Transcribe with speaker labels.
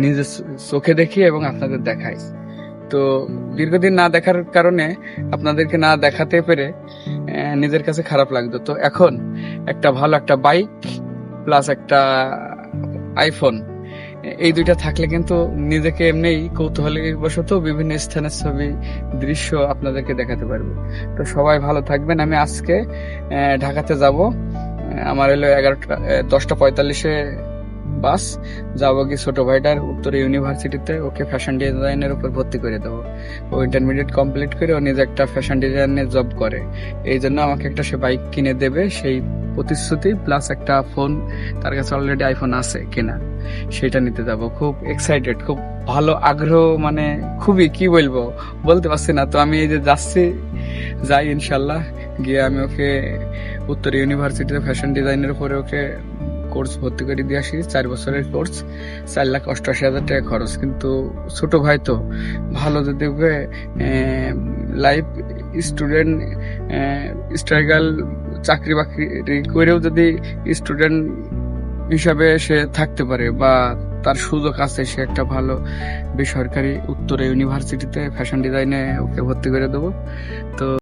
Speaker 1: নিজের চোখে দেখি এবং আপনাদের দেখাই। তো দীর্ঘদিন না দেখার কারণে আপনাদেরকে না দেখাতে পেরে নিজের কাছে খারাপ লাগতো। তো এখন একটা ভালো একটা বাইক প্লাস একটা আইফোন, এই দুইটা থাকলে কিন্তু নিজেকে এমনি কৌতূহলী বশত বিভিন্ন স্থানের ছবি দৃশ্য আপনাদেরকে দেখাতে পারবো। তো সবাই ভালো থাকবেন। আমি আজকে ঢাকাতে যাব, আমার হলো 10:45-এ বাস, যাবো কি ছোট ভাইটার উত্তর ইউনিভার্সিটিতে, ওকে ফ্যাশন ডিজাইনের উপর ভর্তি করে দেবো। ও ইন্টারমিডিয়েট কমপ্লিট করে ও নিজে একটা ফ্যাশন ডিজাইনের জব করে, এই জন্য আমাকে একটা সে বাইক কিনে দেবে সেই প্রতিশ্রুতি, প্লাস একটা ফোন, তার কাছে অলরেডি আইফোন আছে কেনা, সেটা নিতে যাব। খুব এক্সাইটেড, খুব ভালো আগ্রহ, মানে খুবই, কি বলবো বলতে পারছি না। তো আমি এই যে যাচ্ছি, যাই ইনশাল্লাহ, গিয়ে আমি ওকে উত্তর ইউনিভার্সিটিতে ফ্যাশন ডিজাইনের উপরে ওকে কোর্স ভর্তি করে দিয়ে আসি। 4 বছরের কোর্স, 4,88,000 টাকা খরচ। কিন্তু ছোট ভাই তো, ভালো যদি ওকে লাইফ স্টুডেন্ট স্ট্রাগল, চাকরি বাকরি করেও যদি স্টুডেন্ট হিসাবে সে থাকতে পারে বা তার সুযোগ আছে, সে একটা ভালো বেসরকারি উত্তরে ইউনিভার্সিটিতে ফ্যাশন ডিজাইনে ওকে ভর্তি করে দেবো। তো